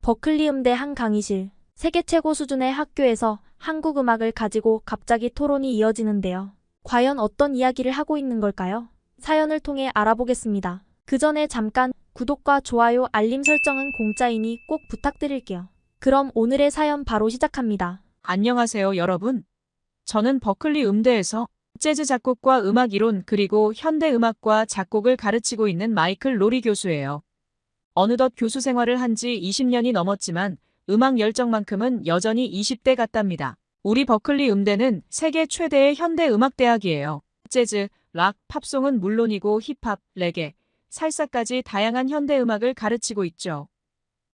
버클리 음대 한 강의실. 세계 최고 수준의 학교에서 한국 음악을 가지고 갑자기 토론이 이어지는데요. 과연 어떤 이야기를 하고 있는 걸까요? 사연을 통해 알아보겠습니다. 그 전에 잠깐 구독과 좋아요, 알림 설정은 공짜이니 꼭 부탁드릴게요. 그럼 오늘의 사연 바로 시작합니다. 안녕하세요, 여러분. 저는 버클리 음대에서 재즈 작곡과 음악 이론 그리고 현대 음악과 작곡을 가르치고 있는 마이클 로리 교수예요. 어느덧 교수 생활을 한 지 20년이 넘었지만 음악 열정만큼은 여전히 20대 같답니다. 우리 버클리 음대는 세계 최대의 현대 음악 대학이에요. 재즈, 락, 팝송은 물론이고 힙합, 레게, 살사까지 다양한 현대 음악을 가르치고 있죠.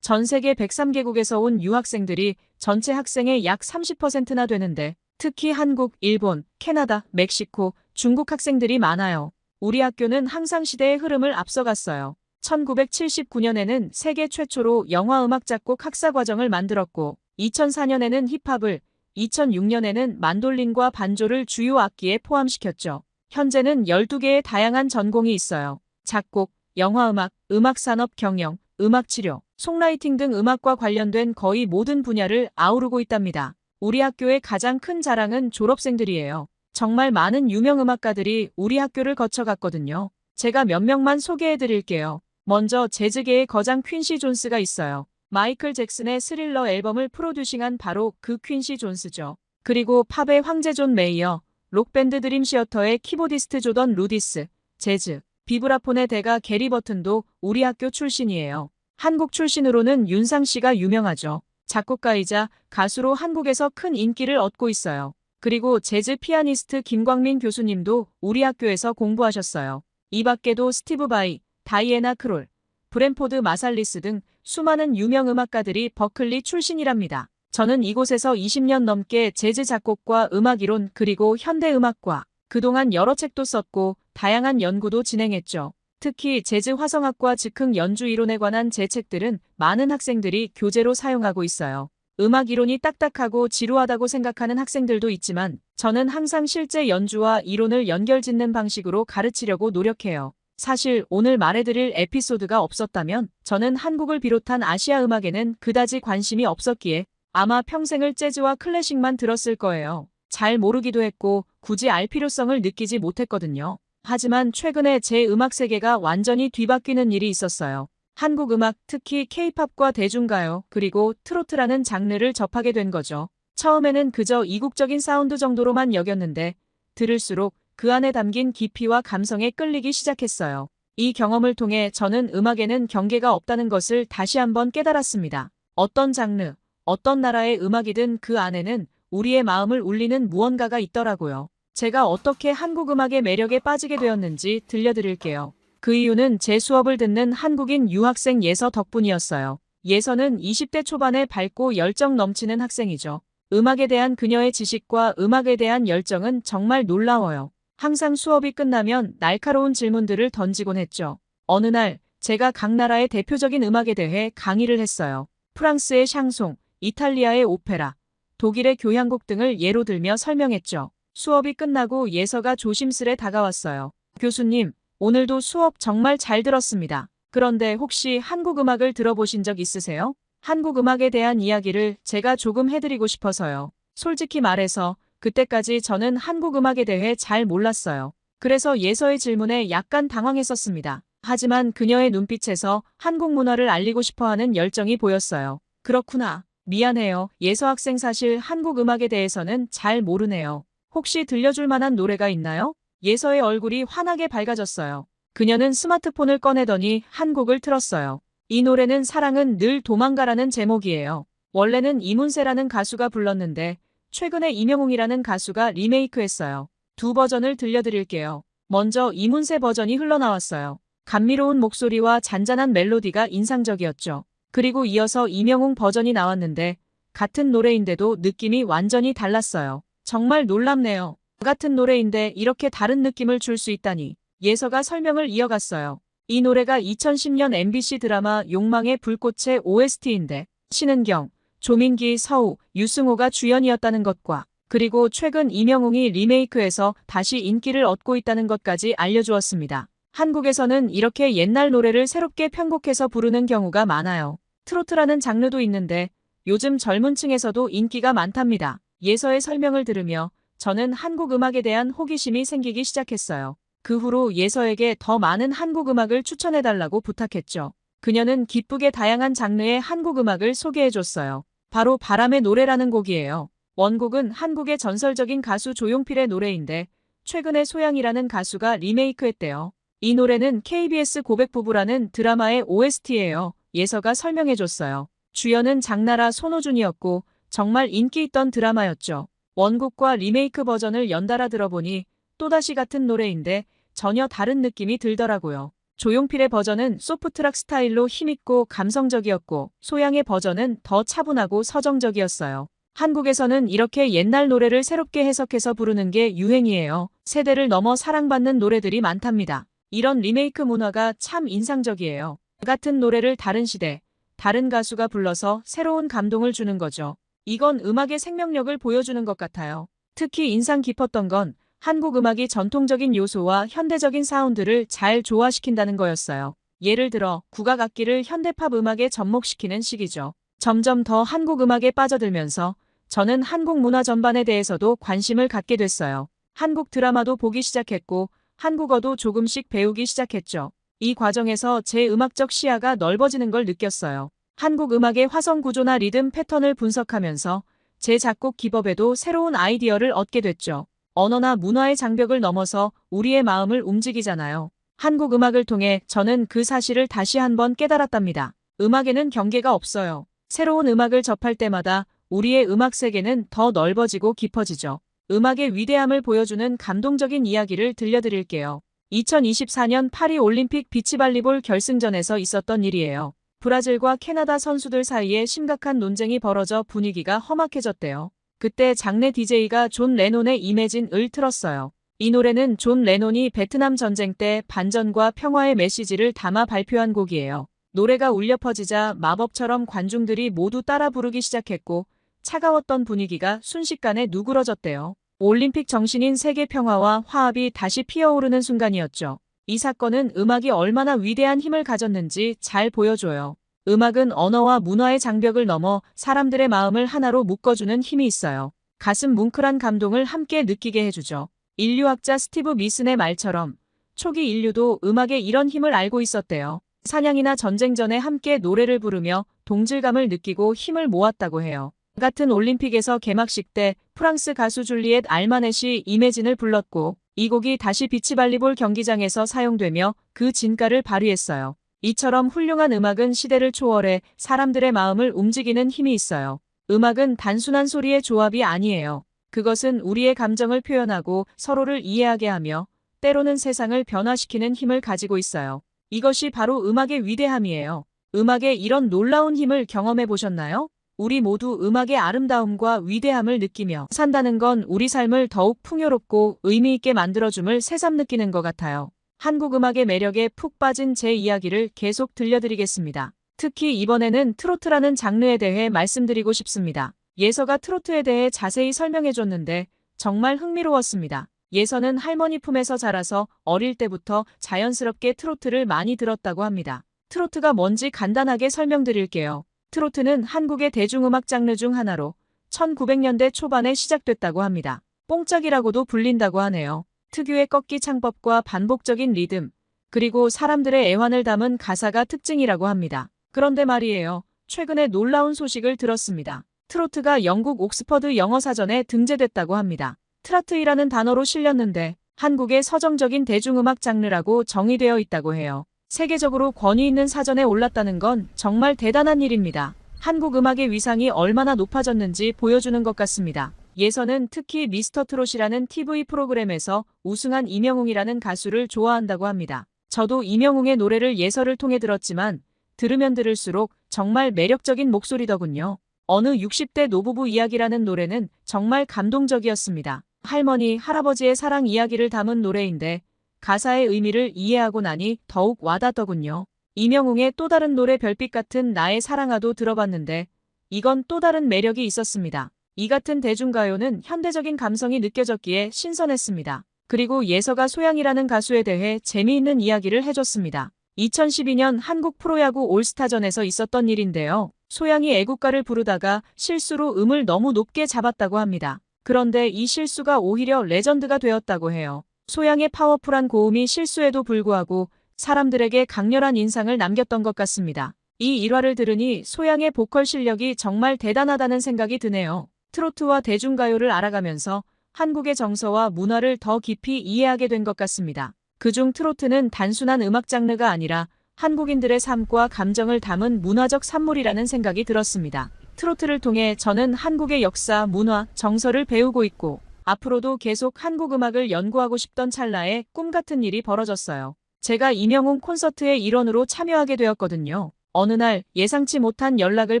전 세계 103개국에서 온 유학생들이 전체 학생의 약 30%나 되는데 특히 한국, 일본, 캐나다, 멕시코, 중국 학생들이 많아요. 우리 학교는 항상 시대의 흐름을 앞서갔어요. 1979년에는 세계 최초로 영화음악 작곡 학사 과정을 만들었고 2004년에는 힙합을, 2006년에는 만돌린과 반조를 주요 악기에 포함시켰죠. 현재는 12개의 다양한 전공이 있어요. 작곡, 영화음악, 음악산업 경영, 음악치료, 송라이팅 등 음악과 관련된 거의 모든 분야를 아우르고 있답니다. 우리 학교의 가장 큰 자랑은 졸업생들이에요. 정말 많은 유명 음악가들이 우리 학교를 거쳐갔거든요. 제가 몇 명만 소개해드릴게요. 먼저 재즈계의 거장 퀸시 존스가 있어요. 마이클 잭슨의 스릴러 앨범을 프로듀싱한 바로 그 퀸시 존스죠. 그리고 팝의 황제 존 메이어, 록밴드 드림 시어터의 키보디스트 조던 루디스, 재즈, 비브라폰의 대가 게리 버튼도 우리 학교 출신이에요. 한국 출신으로는 윤상 씨가 유명하죠. 작곡가이자 가수로 한국에서 큰 인기를 얻고 있어요. 그리고 재즈 피아니스트 김광민 교수님도 우리 학교에서 공부하셨어요. 이 밖에도 스티브 바이, 다이애나 크롤, 브랜포드 마살리스 등 수많은 유명 음악가들이 버클리 출신이랍니다. 저는 이곳에서 20년 넘게 재즈 작곡과 음악 이론 그리고 현대 음악과 그동안 여러 책도 썼고 다양한 연구도 진행했죠. 특히 재즈 화성학과 즉흥 연주 이론에 관한 제 책들은 많은 학생들이 교재로 사용하고 있어요. 음악 이론이 딱딱하고 지루하다고 생각하는 학생들도 있지만 저는 항상 실제 연주와 이론을 연결짓는 방식으로 가르치려고 노력해요. 사실 오늘 말해드릴 에피소드가 없었다면 저는 한국을 비롯한 아시아 음악에는 그다지 관심이 없었기에 아마 평생을 재즈와 클래식만 들었을 거예요. 잘 모르기도 했고 굳이 알 필요성을 느끼지 못했거든요. 하지만 최근에 제 음악 세계가 완전히 뒤바뀌는 일이 있었어요. 한국 음악, 특히 K-팝과 대중가요, 그리고 트로트라는 장르를 접하게 된 거죠. 처음에는 그저 이국적인 사운드 정도로만 여겼는데 들을수록 그 안에 담긴 깊이와 감성에 끌리기 시작했어요. 이 경험을 통해 저는 음악에는 경계가 없다는 것을 다시 한번 깨달았습니다. 어떤 장르, 어떤 나라의 음악이든 그 안에는 우리의 마음을 울리는 무언가가 있더라고요. 제가 어떻게 한국 음악의 매력에 빠지게 되었는지 들려드릴게요. 그 이유는 제 수업을 듣는 한국인 유학생 예서 덕분이었어요. 예서는 20대 초반에 밝고 열정 넘치는 학생이죠. 음악에 대한 그녀의 지식과 음악에 대한 열정은 정말 놀라워요. 항상 수업이 끝나면 날카로운 질문들을 던지곤 했죠. 어느 날 제가 각 나라의 대표적인 음악에 대해 강의를 했어요. 프랑스의 샹송, 이탈리아의 오페라, 독일의 교향곡 등을 예로 들며 설명했죠. 수업이 끝나고 예서가 조심스레 다가왔어요. 교수님, 오늘도 수업 정말 잘 들었습니다. 그런데 혹시 한국 음악을 들어보신 적 있으세요? 한국 음악에 대한 이야기를 제가 조금 해드리고 싶어서요. 솔직히 말해서 그때까지 저는 한국 음악에 대해 잘 몰랐어요. 그래서 예서의 질문에 약간 당황했었습니다. 하지만 그녀의 눈빛에서 한국 문화를 알리고 싶어하는 열정이 보였어요. 그렇구나. 미안해요. 예서 학생 사실 한국 음악에 대해서는 잘 모르네요. 혹시 들려줄 만한 노래가 있나요? 예서의 얼굴이 환하게 밝아졌어요. 그녀는 스마트폰을 꺼내더니 한 곡을 틀었어요. 이 노래는 사랑은 늘 도망가라는 제목이에요. 원래는 이문세라는 가수가 불렀는데 최근에 임영웅이라는 가수가 리메이크했어요. 두 버전을 들려드릴게요. 먼저 이문세 버전이 흘러나왔어요. 감미로운 목소리와 잔잔한 멜로디가 인상적이었죠. 그리고 이어서 임영웅 버전이 나왔는데 같은 노래인데도 느낌이 완전히 달랐어요. 정말 놀랍네요. 같은 노래인데 이렇게 다른 느낌을 줄 수 있다니. 예서가 설명을 이어갔어요. 이 노래가 2010년 MBC 드라마 욕망의 불꽃의 OST인데 신은경, 조민기, 서우, 유승호가 주연이었다는 것과 그리고 최근 임영웅이 리메이크해서 다시 인기를 얻고 있다는 것까지 알려주었습니다. 한국에서는 이렇게 옛날 노래를 새롭게 편곡해서 부르는 경우가 많아요. 트로트라는 장르도 있는데 요즘 젊은 층에서도 인기가 많답니다. 예서의 설명을 들으며 저는 한국 음악에 대한 호기심이 생기기 시작했어요. 그 후로 예서에게 더 많은 한국 음악을 추천해달라고 부탁했죠. 그녀는 기쁘게 다양한 장르의 한국 음악을 소개해줬어요. 바로 바람의 노래라는 곡이에요. 원곡은 한국의 전설적인 가수 조용필의 노래인데 최근에 소양이라는 가수가 리메이크했대요. 이 노래는 KBS 고백부부라는 드라마의 OST예요. 예서가 설명해줬어요. 주연은 장나라 손호준이었고 정말 인기 있던 드라마였죠. 원곡과 리메이크 버전을 연달아 들어보니 또다시 같은 노래인데 전혀 다른 느낌이 들더라고요. 조용필의 버전은 소프트락 스타일로 힘있고 감성적이었고 소양의 버전은 더 차분하고 서정적이었어요. 한국에서는 이렇게 옛날 노래를 새롭게 해석해서 부르는 게 유행이에요. 세대를 넘어 사랑받는 노래들이 많답니다. 이런 리메이크 문화가 참 인상적이에요. 같은 노래를 다른 시대, 다른 가수가 불러서 새로운 감동을 주는 거죠. 이건 음악의 생명력을 보여주는 것 같아요. 특히 인상 깊었던 건 한국 음악이 전통적인 요소와 현대적인 사운드를 잘 조화시킨다는 거였어요. 예를 들어 국악 악기를 현대팝 음악에 접목시키는 시기죠. 점점 더 한국 음악에 빠져들면서 저는 한국 문화 전반에 대해서도 관심을 갖게 됐어요. 한국 드라마도 보기 시작했고 한국어도 조금씩 배우기 시작했죠. 이 과정에서 제 음악적 시야가 넓어지는 걸 느꼈어요. 한국 음악의 화성 구조나 리듬 패턴을 분석하면서 제 작곡 기법에도 새로운 아이디어를 얻게 됐죠. 언어나 문화의 장벽을 넘어서 우리의 마음을 움직이잖아요. 한국 음악을 통해 저는 그 사실을 다시 한번 깨달았답니다. 음악에는 경계가 없어요. 새로운 음악을 접할 때마다 우리의 음악 세계는 더 넓어지고 깊어지죠. 음악의 위대함을 보여주는 감동적인 이야기를 들려드릴게요. 2024년 파리 올림픽 비치발리볼 결승전에서 있었던 일이에요. 브라질과 캐나다 선수들 사이에 심각한 논쟁이 벌어져 분위기가 험악해졌대요. 그때 장내 DJ가 존 레논의 이매진을 틀었어요. 이 노래는 존 레논이 베트남 전쟁 때 반전과 평화의 메시지를 담아 발표한 곡이에요. 노래가 울려 퍼지자 마법처럼 관중들이 모두 따라 부르기 시작했고 차가웠던 분위기가 순식간에 누그러졌대요. 올림픽 정신인 세계 평화와 화합이 다시 피어오르는 순간이었죠. 이 사건은 음악이 얼마나 위대한 힘을 가졌는지 잘 보여줘요. 음악은 언어와 문화의 장벽을 넘어 사람들의 마음을 하나로 묶어주는 힘이 있어요. 가슴 뭉클한 감동을 함께 느끼게 해주죠. 인류학자 스티브 미슨의 말처럼 초기 인류도 음악의 이런 힘을 알고 있었대요. 사냥이나 전쟁 전에 함께 노래를 부르며 동질감을 느끼고 힘을 모았다고 해요. 같은 올림픽에서 개막식 때 프랑스 가수 줄리엣 알마넷이 이매진을 불렀고 이 곡이 다시 비치발리볼 경기장에서 사용되며 그 진가를 발휘했어요. 이처럼 훌륭한 음악은 시대를 초월해 사람들의 마음을 움직이는 힘이 있어요. 음악은 단순한 소리의 조합이 아니에요. 그것은 우리의 감정을 표현하고 서로를 이해하게 하며 때로는 세상을 변화시키는 힘을 가지고 있어요. 이것이 바로 음악의 위대함이에요. 음악의 이런 놀라운 힘을 경험해 보셨나요? 우리 모두 음악의 아름다움과 위대함을 느끼며 산다는 건 우리 삶을 더욱 풍요롭고 의미 있게 만들어줌을 새삼 느끼는 것 같아요. 한국 음악의 매력에 푹 빠진 제 이야기를 계속 들려드리겠습니다. 특히 이번에는 트로트라는 장르에 대해 말씀드리고 싶습니다. 예서가 트로트에 대해 자세히 설명해줬는데 정말 흥미로웠습니다. 예서는 할머니 품에서 자라서 어릴 때부터 자연스럽게 트로트를 많이 들었다고 합니다. 트로트가 뭔지 간단하게 설명드릴게요. 트로트는 한국의 대중음악 장르 중 하나로 1900년대 초반에 시작됐다고 합니다. 뽕짝이라고도 불린다고 하네요. 특유의 꺾기 창법과 반복적인 리듬, 그리고 사람들의 애환을 담은 가사가 특징이라고 합니다. 그런데 말이에요. 최근에 놀라운 소식을 들었습니다. 트로트가 영국 옥스퍼드 영어사전에 등재됐다고 합니다. 트라트이라는 단어로 실렸는데 한국의 서정적인 대중음악 장르라고 정의되어 있다고 해요. 세계적으로 권위 있는 사전에 올랐다는 건 정말 대단한 일입니다. 한국 음악의 위상이 얼마나 높아졌는지 보여주는 것 같습니다. 예서는 특히 미스터 트롯이라는 TV 프로그램에서 우승한 이명웅이라는 가수를 좋아한다고 합니다. 저도 이명웅의 노래를 예서를 통해 들었지만 들으면 들을수록 정말 매력적인 목소리더군요. 어느 60대 노부부 이야기라는 노래는 정말 감동적이었습니다. 할머니, 할아버지의 사랑 이야기를 담은 노래인데 가사의 의미를 이해하고 나니 더욱 와닿더군요. 이명웅의 또 다른 노래 별빛 같은 나의 사랑아도 들어봤는데 이건 또 다른 매력이 있었습니다. 이 같은 대중가요는 현대적인 감성이 느껴졌기에 신선했습니다. 그리고 예서가 소양이라는 가수에 대해 재미있는 이야기를 해줬습니다. 2012년 한국 프로야구 올스타전에서 있었던 일인데요. 소양이 애국가를 부르다가 실수로 음을 너무 높게 잡았다고 합니다. 그런데 이 실수가 오히려 레전드가 되었다고 해요. 소양의 파워풀한 고음이 실수에도 불구하고 사람들에게 강렬한 인상을 남겼던 것 같습니다. 이 일화를 들으니 소양의 보컬 실력이 정말 대단하다는 생각이 드네요. 트로트와 대중가요를 알아가면서 한국의 정서와 문화를 더 깊이 이해하게 된 것 같습니다. 그중 트로트는 단순한 음악 장르가 아니라 한국인들의 삶과 감정을 담은 문화적 산물이라는 생각이 들었습니다. 트로트를 통해 저는 한국의 역사, 문화, 정서를 배우고 있고 앞으로도 계속 한국 음악을 연구하고 싶던 찰나에 꿈 같은 일이 벌어졌어요. 제가 이명웅 콘서트의 일원으로 참여하게 되었거든요. 어느 날 예상치 못한 연락을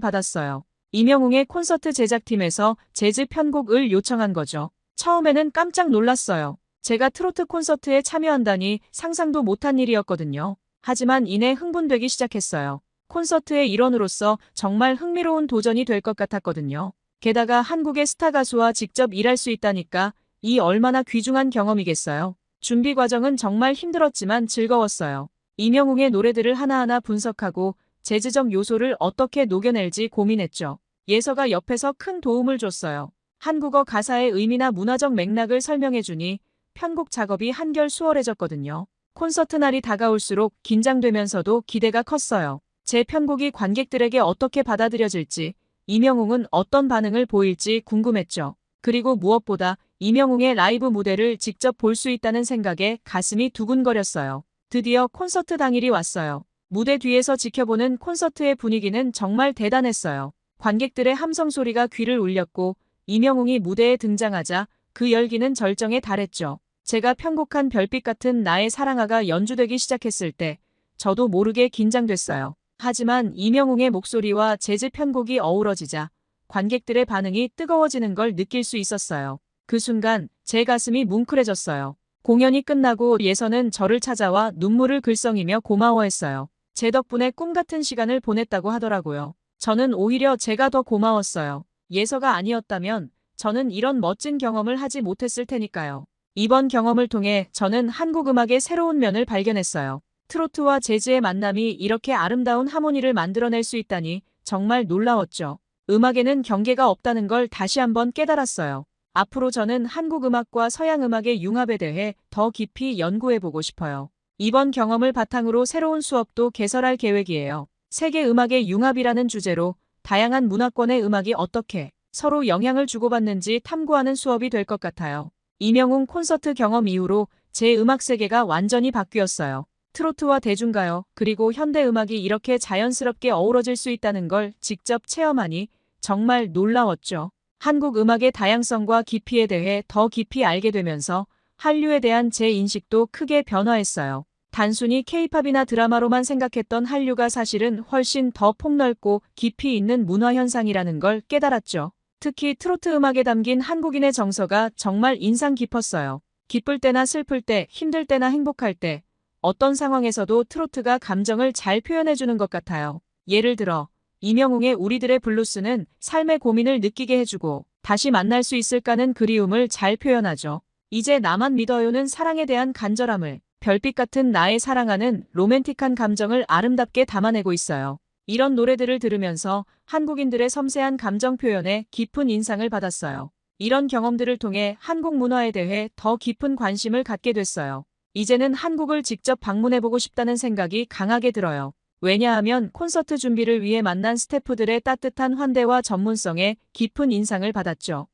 받았어요. 이명웅의 콘서트 제작팀에서 재즈 편곡을 요청한 거죠. 처음에는 깜짝 놀랐어요. 제가 트로트 콘서트에 참여한다니 상상도 못한 일이었거든요. 하지만 이내 흥분되기 시작했어요. 콘서트의 일원으로서 정말 흥미로운 도전이 될 것 같았거든요. 게다가 한국의 스타 가수와 직접 일할 수 있다니까 이 얼마나 귀중한 경험이겠어요. 준비 과정은 정말 힘들었지만 즐거웠어요. 이명웅의 노래들을 하나하나 분석하고 재즈적 요소를 어떻게 녹여낼지 고민했죠. 예서가 옆에서 큰 도움을 줬어요. 한국어 가사의 의미나 문화적 맥락을 설명해주니 편곡 작업이 한결 수월해졌거든요. 콘서트 날이 다가올수록 긴장되면서도 기대가 컸어요. 제 편곡이 관객들에게 어떻게 받아들여질지, 이명웅은 어떤 반응을 보일지 궁금했죠. 그리고 무엇보다 이명웅의 라이브 무대를 직접 볼 수 있다는 생각에 가슴이 두근거렸어요. 드디어 콘서트 당일이 왔어요. 무대 뒤에서 지켜보는 콘서트의 분위기는 정말 대단했어요. 관객들의 함성 소리가 귀를 울렸고 이명웅이 무대에 등장하자 그 열기는 절정에 달했죠. 제가 편곡한 별빛 같은 나의 사랑아가 연주되기 시작했을 때 저도 모르게 긴장됐어요. 하지만 이명웅의 목소리와 재즈 편곡이 어우러지자 관객들의 반응이 뜨거워지는 걸 느낄 수 있었어요. 그 순간 제 가슴이 뭉클해졌어요. 공연이 끝나고 예서는 저를 찾아와 눈물을 글썽이며 고마워했어요. 제 덕분에 꿈 같은 시간을 보냈다고 하더라고요. 저는 오히려 제가 더 고마웠어요. 예서가 아니었다면 저는 이런 멋진 경험을 하지 못했을 테니까요. 이번 경험을 통해 저는 한국 음악의 새로운 면을 발견했어요. 트로트와 재즈의 만남이 이렇게 아름다운 하모니를 만들어낼 수 있다니 정말 놀라웠죠. 음악에는 경계가 없다는 걸 다시 한번 깨달았어요. 앞으로 저는 한국 음악과 서양 음악의 융합에 대해 더 깊이 연구해보고 싶어요. 이번 경험을 바탕으로 새로운 수업도 개설할 계획이에요. 세계 음악의 융합이라는 주제로 다양한 문화권의 음악이 어떻게 서로 영향을 주고받는지 탐구하는 수업이 될 것 같아요. 이명웅 콘서트 경험 이후로 제 음악 세계가 완전히 바뀌었어요. 트로트와 대중가요, 그리고 현대 음악이 이렇게 자연스럽게 어우러질 수 있다는 걸 직접 체험하니 정말 놀라웠죠. 한국 음악의 다양성과 깊이에 대해 더 깊이 알게 되면서 한류에 대한 제 인식도 크게 변화했어요. 단순히 케이팝이나 드라마로만 생각했던 한류가 사실은 훨씬 더 폭넓고 깊이 있는 문화 현상이라는 걸 깨달았죠. 특히 트로트 음악에 담긴 한국인의 정서가 정말 인상 깊었어요. 기쁠 때나 슬플 때, 힘들 때나 행복할 때, 어떤 상황에서도 트로트가 감정을 잘 표현해주는 것 같아요. 예를 들어 이명웅의 우리들의 블루스는 삶의 고민을 느끼게 해주고 다시 만날 수 있을까는 그리움을 잘 표현하죠. 이제 나만 믿어요는 사랑에 대한 간절함을, 별빛 같은 나의 사랑하는 로맨틱한 감정을 아름답게 담아내고 있어요. 이런 노래들을 들으면서 한국인들의 섬세한 감정 표현에 깊은 인상을 받았어요. 이런 경험들을 통해 한국 문화에 대해 더 깊은 관심을 갖게 됐어요. 이제는 한국을 직접 방문해보고 싶다는 생각이 강하게 들어요. 왜냐하면 콘서트 준비를 위해 만난 스태프들의 따뜻한 환대와 전문성에 깊은 인상을 받았죠.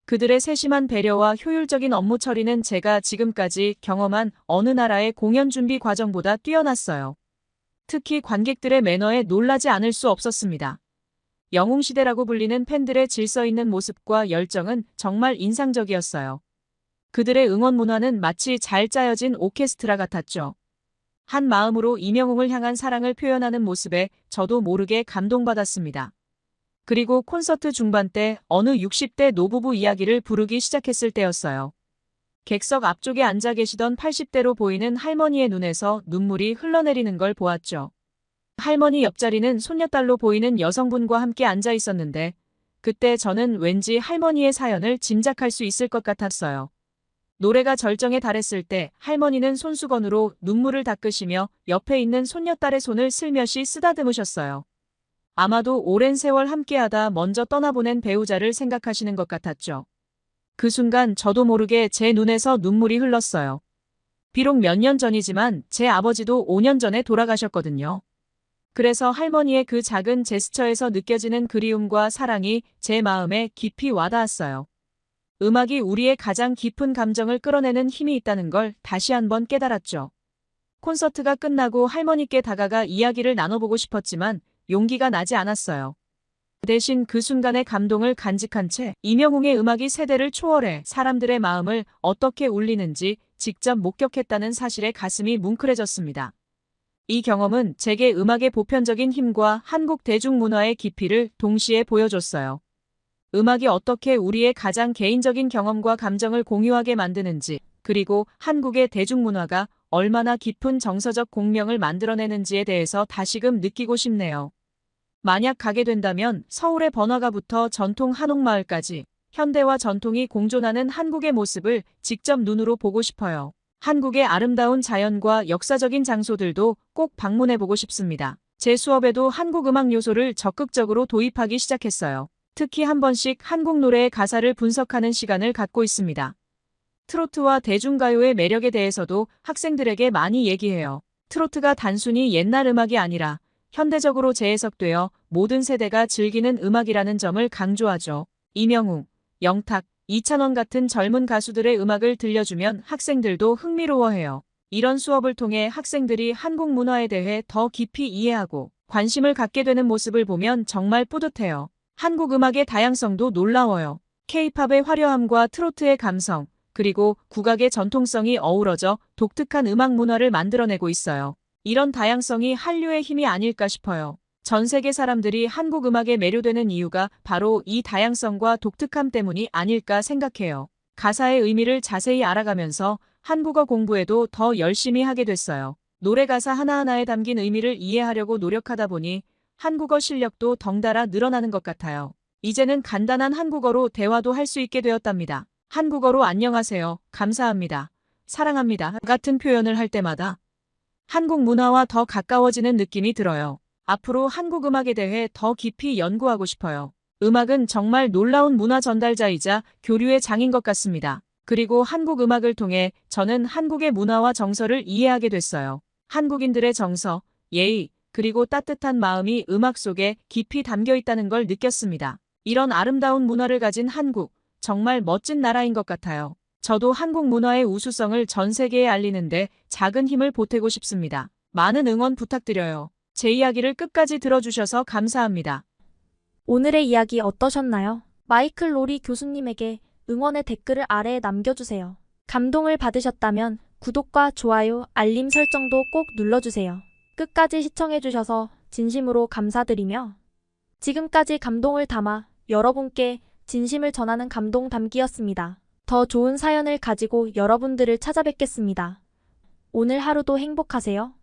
그들의 세심한 배려와 효율적인 업무 처리는 제가 지금까지 경험한 어느 나라의 공연 준비 과정보다 뛰어났어요. 특히 관객들의 매너에 놀라지 않을 수 없었습니다. 영웅시대라고 불리는 팬들의 질서 있는 모습과 열정은 정말 인상적이었어요. 그들의 응원 문화는 마치 잘 짜여진 오케스트라 같았죠. 한 마음으로 이명웅을 향한 사랑을 표현하는 모습에 저도 모르게 감동받았습니다. 그리고 콘서트 중반 때 어느 60대 노부부 이야기를 부르기 시작했을 때였어요. 객석 앞쪽에 앉아 계시던 80대로 보이는 할머니의 눈에서 눈물이 흘러내리는 걸 보았죠. 할머니 옆자리는 손녀딸로 보이는 여성분과 함께 앉아 있었는데 그때 저는 왠지 할머니의 사연을 짐작할 수 있을 것 같았어요. 노래가 절정에 달했을 때 할머니는 손수건으로 눈물을 닦으시며 옆에 있는 손녀딸의 손을 슬며시 쓰다듬으셨어요. 아마도 오랜 세월 함께하다 먼저 떠나보낸 배우자를 생각하시는 것 같았죠. 그 순간 저도 모르게 제 눈에서 눈물이 흘렀어요. 비록 몇 년 전이지만 제 아버지도 5년 전에 돌아가셨거든요. 그래서 할머니의 그 작은 제스처에서 느껴지는 그리움과 사랑이 제 마음에 깊이 와닿았어요. 음악이 우리의 가장 깊은 감정을 끌어내는 힘이 있다는 걸 다시 한번 깨달았죠. 콘서트가 끝나고 할머니께 다가가 이야기를 나눠보고 싶었지만 용기가 나지 않았어요. 대신 그 순간의 감동을 간직한 채 임영웅의 음악이 세대를 초월해 사람들의 마음을 어떻게 울리는지 직접 목격했다는 사실에 가슴이 뭉클해졌습니다. 이 경험은 제게 음악의 보편적인 힘과 한국 대중문화의 깊이를 동시에 보여줬어요. 음악이 어떻게 우리의 가장 개인적인 경험과 감정을 공유하게 만드는지, 그리고 한국의 대중문화가 얼마나 깊은 정서적 공명을 만들어내는지에 대해서 다시금 느끼고 싶네요. 만약 가게 된다면 서울의 번화가부터 전통 한옥마을까지 현대와 전통이 공존하는 한국의 모습을 직접 눈으로 보고 싶어요. 한국의 아름다운 자연과 역사적인 장소들도 꼭 방문해보고 싶습니다. 제 수업에도 한국 음악 요소를 적극적으로 도입하기 시작했어요. 특히 한 번씩 한국 노래의 가사를 분석하는 시간을 갖고 있습니다. 트로트와 대중가요의 매력에 대해서도 학생들에게 많이 얘기해요. 트로트가 단순히 옛날 음악이 아니라 현대적으로 재해석되어 모든 세대가 즐기는 음악이라는 점을 강조하죠. 임영웅, 영탁, 이찬원 같은 젊은 가수들의 음악을 들려주면 학생들도 흥미로워해요. 이런 수업을 통해 학생들이 한국 문화에 대해 더 깊이 이해하고 관심을 갖게 되는 모습을 보면 정말 뿌듯해요. 한국 음악의 다양성도 놀라워요. K-팝의 화려함과 트로트의 감성, 그리고 국악의 전통성이 어우러져 독특한 음악 문화를 만들어내고 있어요. 이런 다양성이 한류의 힘이 아닐까 싶어요. 전 세계 사람들이 한국 음악에 매료되는 이유가 바로 이 다양성과 독특함 때문이 아닐까 생각해요. 가사의 의미를 자세히 알아가면서 한국어 공부에도 더 열심히 하게 됐어요. 노래 가사 하나하나에 담긴 의미를 이해하려고 노력하다 보니 한국어 실력도 덩달아 늘어나는 것 같아요. 이제는 간단한 한국어로 대화도 할 수 있게 되었답니다. 한국어로 안녕하세요, 감사합니다, 사랑합니다 같은 표현을 할 때마다 한국 문화와 더 가까워지는 느낌이 들어요. 앞으로 한국 음악에 대해 더 깊이 연구하고 싶어요. 음악은 정말 놀라운 문화 전달자이자 교류의 장인 것 같습니다. 그리고 한국 음악을 통해 저는 한국의 문화와 정서를 이해하게 됐어요. 한국인들의 정서, 예의, 그리고 따뜻한 마음이 음악 속에 깊이 담겨 있다는 걸 느꼈습니다. 이런 아름다운 문화를 가진 한국, 정말 멋진 나라인 것 같아요. 저도 한국 문화의 우수성을 전 세계에 알리는데 작은 힘을 보태고 싶습니다. 많은 응원 부탁드려요. 제 이야기를 끝까지 들어주셔서 감사합니다. 오늘의 이야기 어떠셨나요? 마이클 로리 교수님에게 응원의 댓글을 아래에 남겨주세요. 감동을 받으셨다면 구독과 좋아요, 알림 설정도 꼭 눌러주세요. 끝까지 시청해주셔서 진심으로 감사드리며 지금까지 감동을 담아 여러분께 진심을 전하는 감동 담기였습니다. 더 좋은 사연을 가지고 여러분들을 찾아뵙겠습니다. 오늘 하루도 행복하세요.